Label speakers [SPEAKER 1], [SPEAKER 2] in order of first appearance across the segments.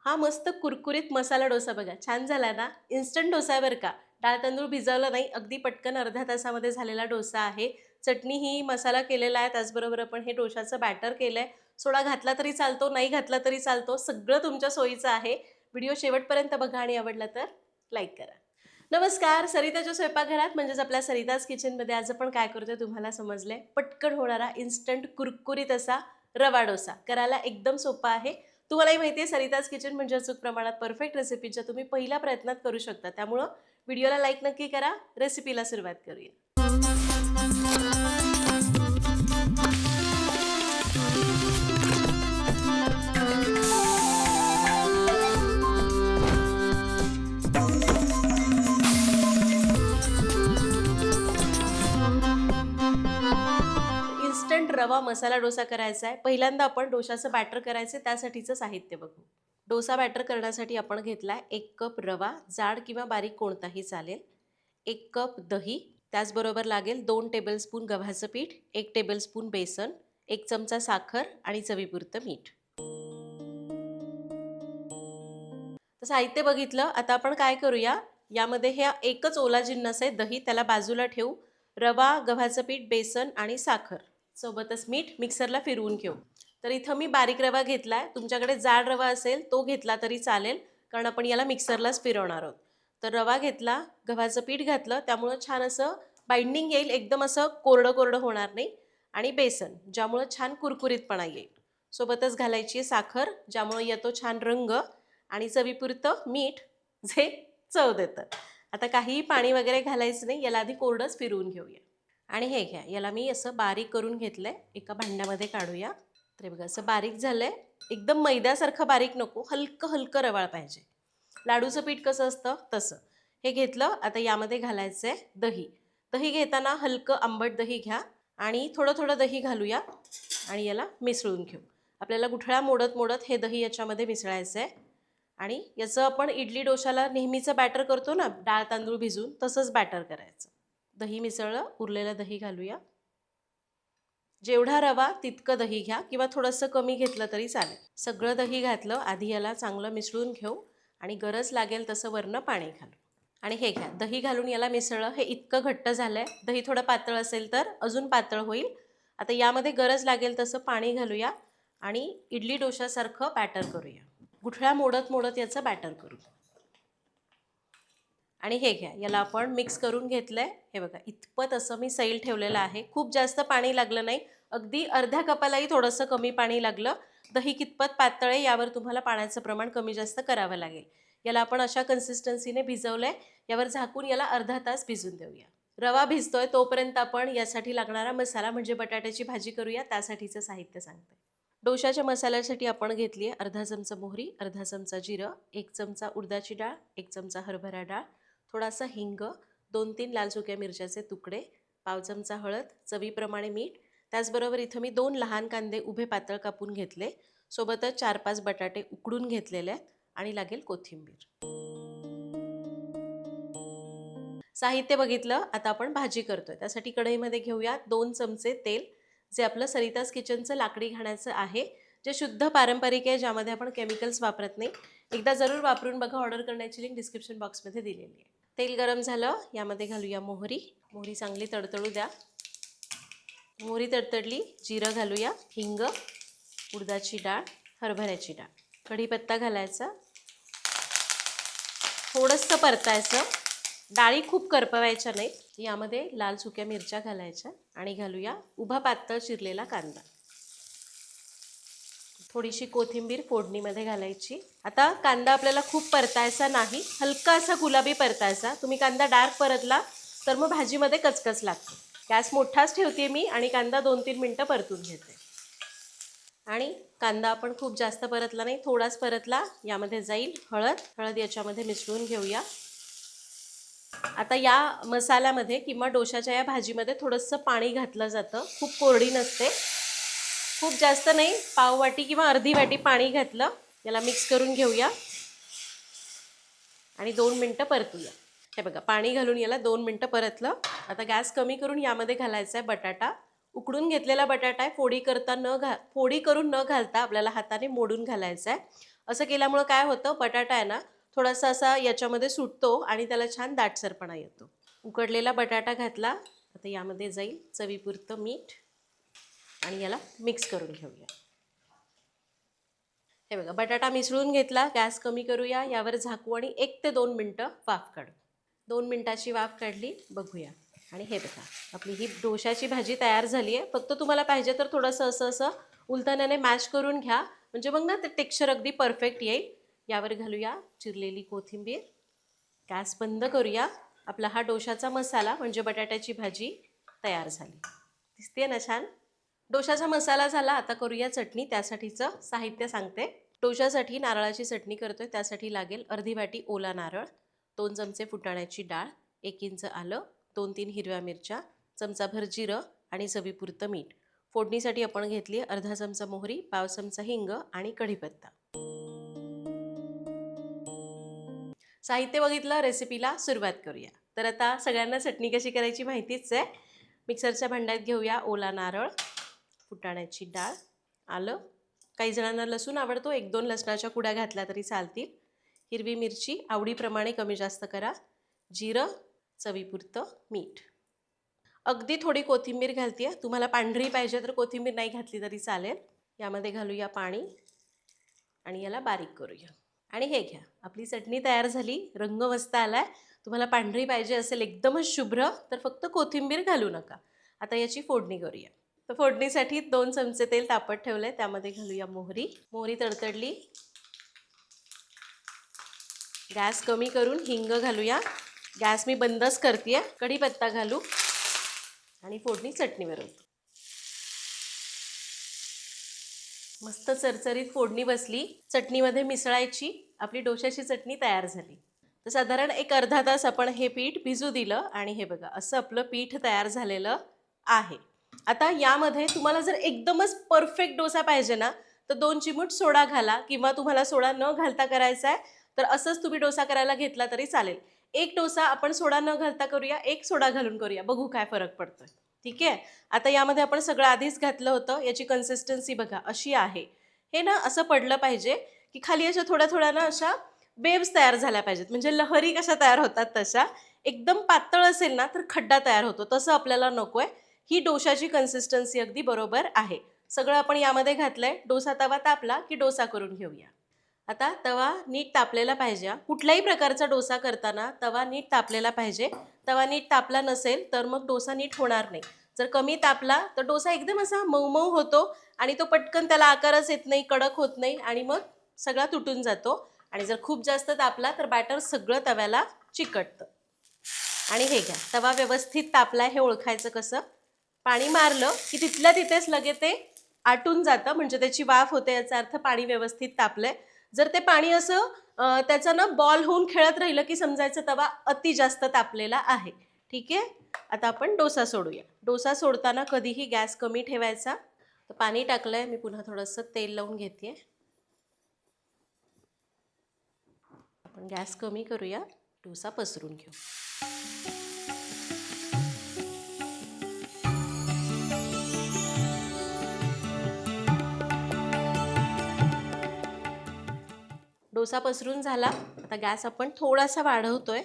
[SPEAKER 1] हा मस्त कुरकुरीत मसाला डोसा बघा, छान झाला ना. इन्स्टंट डोसा आहे बरं का. डाळ तांदूळ भिजवलं नाही, अगदी पटकन अर्ध्या तासामध्ये झालेला डोसा आहे. चटणी ही मसाला केलेला आहे, त्याचबरोबर आपण हे डोशाचं बॅटर केलंय. सोडा घातला तरी चालतो, नाही घातला तरी चालतो, सगळं तुमच्या सोयीचं आहे. व्हिडिओ शेवटपर्यंत बघा आणि आवडला तर लाईक करा. नमस्कार, सरिताच्या स्वयंपाकघरात म्हणजेच आपल्या सरिताज किचनमध्ये आज आपण काय करतोय तुम्हाला समजलंय. पटकन होणारा इन्स्टंट कुरकुरीत असा रवा डोसा करायला एकदम सोपा आहे. तुम्हालाही माहिती आहे सरिताज किचन म्हणजे अचूक प्रमाणात परफेक्ट रेसिपीच्या तुम्ही पहिल्या प्रयत्नात करू शकता. त्यामुळं व्हिडिओला लाईक नक्की करा. रेसिपीला सुरुवात करूया. इन्स्टंट रवा मसाला डोसा करायचा आहे. पहिल्यांदा आपण डोशाचं बॅटर करायचं, त्यासाठीचं साहित्य बघू. डोसा बॅटर करण्यासाठी आपण घेतलाय 1 कप रवा, जाड किंवा बारीक कोणताही चालेल. 1 कप दही, त्याचबरोबर लागेल 2 टेबलस्पून गव्हाचं पीठ, 1 टेबलस्पून बेसन, 1 चमचा साखर आणि चवीपुरतं मीठ. तर साहित्य बघितलं. आता आपण काय करूया, यामध्ये ह्या एकच ओला जिन्नस आहे दही, त्याला बाजूला ठेवू. रवा, गव्हाचं पीठ, बेसन आणि साखर सोबतच मीठ मिक्सरला फिरवून घेऊ. तर इथं मी बारीक रवा घेतलाय. तुमच्याकडे जाड रवा असेल तो घेतला तरी चालेल, कारण आपण याला मिक्सरलाच फिरवणार आहोत. तर रवा घेतला, गव्हाचं पीठ घातलं, त्यामुळं छान असं बाइंडिंग येईल, एकदम असं कोरडं कोरडं होणार नाही. आणि बेसन, ज्यामुळं छान कुरकुरीतपणा येईल. सोबतच घालायची आहे साखर, ज्यामुळं येतो छान रंग. आणि चवीपुरतं मीठ, जे चव देतं. आता काहीही पाणी वगैरे घालायचं नाही, याला आधी कोरडंच फिरवून घेऊया. आणि हे घ्या, याला मी असं बारीक करून घेतलंय, एका भांड्यामध्ये काढूया. तर बघा असं बारीक झालंय. एकदम मैद्यासारखं बारीक नको, हलकं हलकं रवाळ पाहिजे. लाडूचं पीठ कसं असतं तसं. हे घेतलं. आता यामध्ये घालायचं आहे दही. दही घेताना हलकं आंबट दही घ्या आणि थोडं थोडं दही घालूया आणि याला मिसळून घेऊ. आपल्याला गुठळ्या मोडत मोडत हे दही याच्यामध्ये मिसळायचं आहे. आणि याचं आपण इडली डोशाला नेहमीचं बॅटर करतो ना, डाळ तांदूळ भिजून, तसंच बॅटर करायचं. दही मिसळलं, उरलेलं दही घालूया. जेवढा रवा तितकं दही घ्या किंवा थोडंसं कमी घेतलं तरी चालेल. सगळं दही घातलं. आधी याला चांगलं मिसळून घेऊ आणि गरज लागेल तसं वरनं पाणी घालू. आणि हे घ्या, दही घालून याला मिसळलं. हे इतकं घट्ट झालंय. दही थोडं पातळ असेल तर अजून पातळ होईल. आता यामध्ये गरज लागेल तसं पाणी घालूया आणि इडली डोशासारखं बॅटर करूया. गुठळ्या मोडत मोडत याचं बॅटर करू. आणि हे घ्या, याला आपण मिक्स करून घेतलंय. हे बघा, इतपत असं मी सैल ठेवलेलं आहे. खूप जास्त पाणी लागलं नाही, अगदी अर्ध्या कपालाही थोडंसं कमी पाणी लागलं. दही कितपत पातळ आहे यावर तुम्हाला पाण्याचं प्रमाण कमी जास्त करावं लागेल. याला आपण अशा कन्सिस्टन्सीने भिजवलंय. यावर झाकून याला अर्धा तास भिजून देऊया. रवा भिजतोय तोपर्यंत आपण यासाठी लागणारा मसाला म्हणजे बटाट्याची भाजी करूया. त्यासाठीचं साहित्य सांगते. डोशाच्या मसाल्यासाठी आपण घेतली आहे अर्धा चमचा मोहरी, अर्धा चमचा जिरं, 1 चमचा उडदाची डाळ, 1 चमचा हरभरा डाळ, थोडासा हिंग, 2-3 लाल सुक्या मिरच्याचे तुकडे, पाव चमचा हळद, चवीप्रमाणे मीठ. त्याचबरोबर इथं मी 2 लहान कांदे उभे पातळ कापून घेतले. सोबतच 4-5 बटाटे उकडून घेतलेले आहेत आणि लागेल कोथिंबीर. साहित्य बघितलं. आता आपण भाजी करतोय. त्यासाठी कढईमध्ये घेऊया 2 चमचे तेल, जे आपलं सरिताज किचनचं लाकडी घाण्याचं आहे, जे शुद्ध पारंपरिक आहे, ज्यामध्ये आपण केमिकल्स वापरत नाही. एकदा जरूर वापरून बघा. ऑर्डर करण्याची लिंक डिस्क्रिप्शन बॉक्समध्ये दिलेली आहे. तेल गरम झालं. यामध्ये घालूया मोहरी. मोहरी चांगली तडतडू द्या. मोहरी तडतडली, जिरं घालूया, हिंग, उडदाची डाळ, हरभऱ्याची डाळ, कढीपत्ता घालायचा, थोडंसं परतायचं. डाळी खूप करपवायच्या नाहीत. यामध्ये लाल सुक्या मिरच्या घालायच्या आणि घालूया उभा पातळ चिरलेला कांदा. थोडीशी कोथिंबीर फोडणीमध्ये घालायची. आता कांदा आपल्याला खूप परतायचा नाही, हलका असा गुलाबी परतायचा. तुम्ही कांदा डार्क परतला तर मग भाजीमध्ये कचकच लागते. गॅस मोठाच ठेवते मी आणि कांदा 2-3 मिनटं परतून घेते. आणि कांदा आपण खूप जास्त परतला नाही, थोडाच परतला. यामध्ये जाईल हळद याच्यामध्ये मिसळून घेऊया. आता या मसाल्यामध्ये किंवा डोशाच्या या भाजीमध्ये थोडंसं पाणी घातलं जातं. खूप कोरडी नसते, खूप जास्त नाही. पाव वाटी किंवा अर्धी वाटी पाणी घातलं. याला मिक्स करून घेऊया आणि 2 मिनटं परतूया. हे बघा, पाणी घालून याला 2 मिनटं परतलं. आता गॅस कमी करून यामध्ये घालायचा आहे बटाटा. उकडून घेतलेला बटाटा आहे. फोडी करून न घालता आपल्याला हाताने मोडून घालायचा आहे. असं केल्यामुळं काय होतं, बटाटा आहे ना थोडासा असा याच्यामध्ये सुटतो आणि त्याला छान दाटसरपणा येतो. उकडलेला बटाटा घातला. आता यामध्ये जाईल चवीपुरतं मीठ आणि याला मिक्स करून घेऊया. हे बघा, बटाटा मिसळून घेतला. गॅस कमी करूया, यावर झाकू आणि 1 ते 2 मिनटं वाफ काढू. 2 मिनटाची वाफ काढली, बघूया. आणि हे बघा, आपली ही डोशाची भाजी तयार झाली आहे. फक्त तुम्हाला पाहिजे तर थोडंसं असं असं उलथण्याने मॅश करून घ्या, म्हणजे मग ना ते टेक्स्चर अगदी परफेक्ट येईल. यावर घालूया चिरलेली कोथिंबीर. गॅस बंद करूया. आपला हा डोशाचा मसाला म्हणजे बटाट्याची भाजी तयार झाली. दिसते ना छान. डोशाचा मसाला झाला. आता करूया चटणी. त्यासाठीचं साहित्य सांगते. डोशासाठी नारळाची चटणी करतोय. त्यासाठी लागेल अर्धी वाटी ओला नारळ, 2 चमचे फुटाण्याची डाळ, 1 इंच आलं, 2-3 हिरव्या मिरच्या, चमचाभर जिरं आणि चवीपुरतं मीठ. फोडणीसाठी आपण घेतली अर्धा चमचा मोहरी, पाव चमचा हिंग आणि कढीपत्ता. साहित्य बघितलं, रेसिपीला सुरुवात करूया. तर आता सगळ्यांना चटणी कशी करायची माहितीच आहे. मिक्सरच्या भांड्यात घेऊया ओला नारळ, फुटाण्याची डाळ, आलं, काही जणांना लसूण आवडतो, 1-2 लसणाच्या कुड्या घातल्या तरी चालतील, हिरवी मिरची आवडीप्रमाणे कमी जास्त करा, जिरं, चवीपुरतं मीठ. अगदी थोडी कोथिंबीर घालते आहे. तुम्हाला पांढरी पाहिजे तर कोथिंबीर नाही घातली तरी चालेल. यामध्ये घालूया पाणी आणि याला बारीक करूया. आणि हे घ्या, आपली चटणी तयार झाली. रंग मस्त आलाय. तुम्हाला पांढरी पाहिजे असेल एकदमच शुभ्र तर फक्त कोथिंबीर घालू नका. आता याची फोडणी करूया. तर फोडणीसाठी 2 चमचे तेल तापत ठेवलंय. त्यामध्ये घालूया मोहरी. मोहरी तडतडली. गॅस कमी करून हिंग घालूया. गॅस मी बंदच करते. कढीपत्ता घालू आणि फोडणी चटणीवर होतो. मस्त चरचरीत फोडणी बसली. चटणीमध्ये मिसळायची. आपली डोशाची चटणी तयार झाली. तर साधारण एक अर्धा तास आपण हे पीठ भिजू दिलं आणि हे बघा असं आपलं पीठ तयार झालेलं आहे. आता यामध्ये तुम्हाला जर एकदमच परफेक्ट डोसा पाहिजे ना तर 2 चिमूट सोडा घाला, किंवा तुम्हाला सोडा न घालता करायचा आहे तर असंच तुम्ही डोसा करायला घेतला तरी चालेल. एक डोसा आपण सोडा न घालता करूया, एक सोडा घालून करूया, बघू काय फरक पडतोय. ठीक आहे. आता यामध्ये आपण सगळं आधीच घातलं होतं. याची कन्सिस्टन्सी बघा अशी आहे. हे ना असं पडलं पाहिजे की खाली अशा थोड्या थोड्या ना अशा वेव्स तयार झाल्या पाहिजेत, म्हणजे लहरी कशा तयार होतात तशा. एकदम पातळ असेल ना तर खड्डा तयार होतो, तसं आपल्याला नको आहे. ही डोशाची कन्सिस्टन्सी अगदी बरोबर आहे. सगळं आपण यामध्ये घातलंय. डोसा तवा तापला की डोसा करून घेऊया. आता तवा नीट तापलेला पाहिजे. कुठल्याही प्रकारचा डोसा करताना तवा नीट तापलेला पाहिजे. तवा नीट तापला नसेल तर मग डोसा नीट होणार नाही. जर कमी तापला तर डोसा एकदम असा मऊ होतो आणि तो पटकन त्याला आकारच येत नाही, कडक होत नाही आणि मग सगळा तुटून जातो. आणि जर खूप जास्त तापला तर बॅटर सगळं तव्याला चिकटतं. आणि हे घ्या, तवा व्यवस्थित तापलाय हे ओळखायचं कसं? पाणी मारलं की तिथल्या तिथेच लगेच ते आटून जातं, म्हणजे त्याची वाफ होते, याचा अर्थ पाणी व्यवस्थित तापलंय. जर ते पाणी असं त्याचं ना बॉल होऊन खेळत राहिलं की समजायचं तवा अति जास्त तापलेला आहे. ठीक आहे. आता आपण डोसा सोडूया. डोसा सोडताना कधीही गॅस कमी ठेवायचा. तर पाणी टाकलंय मी, पुन्हा थोडंसं तेल लावून घेते. आपण गॅस कमी करूया, डोसा पसरून घेऊ. डोसा पसरून झाला. आता गॅस आपण थोडासा वाढवतोय,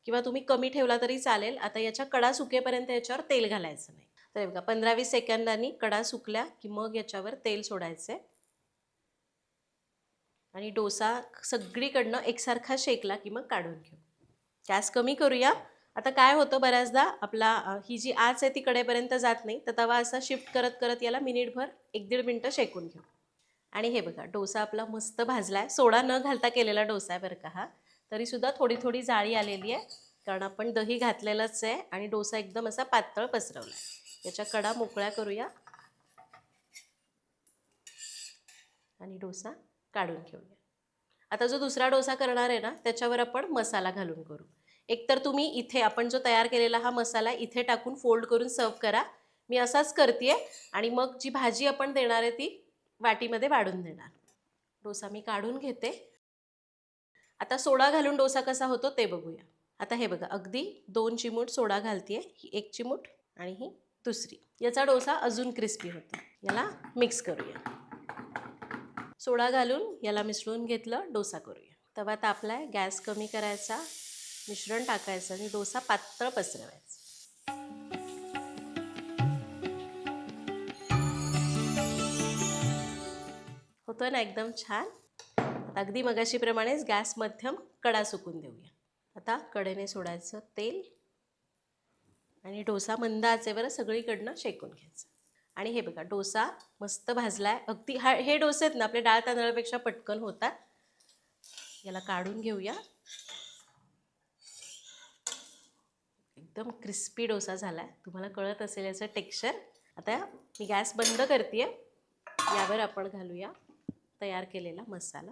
[SPEAKER 1] किंवा तुम्ही कमी ठेवला तरी चालेल. आता याच्या कडा सुकेपर्यंत याच्यावर तेल घालायचं नाही. तर बघा 15-20 सेकंदांनी कडा सुकल्या की मग याच्यावर तेल सोडायचंय आणि डोसा सगळीकडनं एकसारखा शेकला की मग काढून घेऊ. गॅस कमी करूया. आता काय होतं, बऱ्याचदा आपला ही जी आच आहे ती कडेपर्यंत जात नाही, तर तवा असा शिफ्ट करत करत याला मिनिटभर 1-1.5 मिनटं शेकून घेऊ. आणि हे बघा, डोसा आपला मस्त भाजलाय. सोडा न घालता केलेला डोसा आहे बरं का हा. तरीसुद्धा थोडी थोडी जाळी आलेली आहे, कारण आपण दही घातलेलंच आहे आणि डोसा एकदम असा पातळ पसरवला आहे. याच्या कडा मोकळ्या करूया आणि डोसा काढून घेऊया. आता जो दुसरा डोसा करणार आहे ना त्याच्यावर आपण मसाला घालून करू. एकतर तुम्ही इथे आपण जो तयार केलेला हा मसाला इथे टाकून फोल्ड करून सर्व करा. मी असाच करते आणि मग जी भाजी आपण देणार आहे ती वाटीमध्ये वाढून देणार. डोसा मी काढून घेते. आता सोडा घालून डोसा कसा होतो ते बघूया. आता हे बघा, अगदी 2 चिमूट सोडा घालतेय. ही 1 चिमूट आणि ही दुसरी. याचा डोसा अजून क्रिस्पी होतो. याला मिक्स करूया. सोडा घालून याला मिसळून घेतलं. डोसा करूया. तवा तापलाय, गॅस कमी करायचा, मिश्रण टाकायचं आणि डोसा पातळ पसरवायचा. होतोय ना एकदम छान. अगदी मगाशीप्रमाणेच गॅस मध्यम, कडा सुकून देऊया. आता कडेने सोडायचं तेल आणि डोसा मंद आचेवर सगळीकडनं शेकून घ्यायचं. आणि हे बघा डोसा मस्त भाजलाय. अगदी हे डोसे आहेत ना आपले डाळ तांदळापेक्षा पटकन होतात. याला काढून घेऊया. एकदम क्रिस्पी डोसा झालाय. तुम्हाला कळत असेल याचं टेक्स्चर. आता मी गॅस बंद करते. यावर आपण घालूया तयार केलेला मसाला.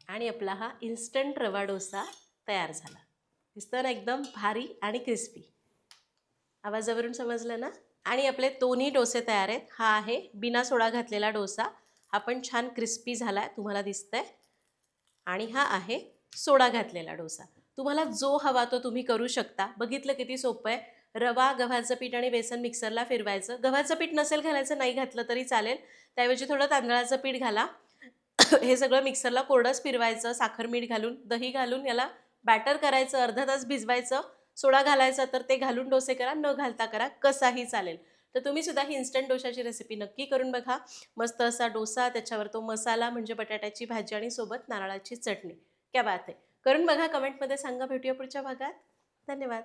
[SPEAKER 1] आणि आपला हा इन्स्टंट रवा डोसा तयार झाला. दिसतं ना एकदम भारी आणि क्रिस्पी. आवाजावरून समजलं ना. आणि आपले दोन्ही डोसे तयार आहेत. हा आहे बिना सोडा घातलेला डोसा. हा पण छान क्रिस्पी झाला आहे, तुम्हाला दिसतंय. आणि हा आहे सोडा घातलेला डोसा. तुम्हाला जो हवा तो तुम्ही करू शकता. बघितलं किती सोपं आहे. रवा, गव्हाचं पीठ आणि बेसन मिक्सरला फिरवायचं. गव्हाचं पीठ नसेल घालायचं, नाही घातलं तरी चालेल. त्याऐवजी थोडं तांदळाचं पीठ घाला. हे सगळं मिक्सरला कोरडंच फिरवायचं. साखर, मीठ घालून, दही घालून याला बॅटर करायचं. अर्धा तास भिजवायचं. सोडा घालायचा तर ते घालून डोसे करा, न घालता करा, कसाही चालेल. तर तुम्ही सुद्धा ही इन्स्टंट डोशाची रेसिपी नक्की करून बघा. मस्त असा डोसा, त्याच्यावर तो मसाला म्हणजे बटाट्याची भाजी आणि सोबत नारळाची चटणी. क्या बात आहे. करून बघा, कमेंटमध्ये सांगा. भेटूया पुढच्या भागात. धन्यवाद.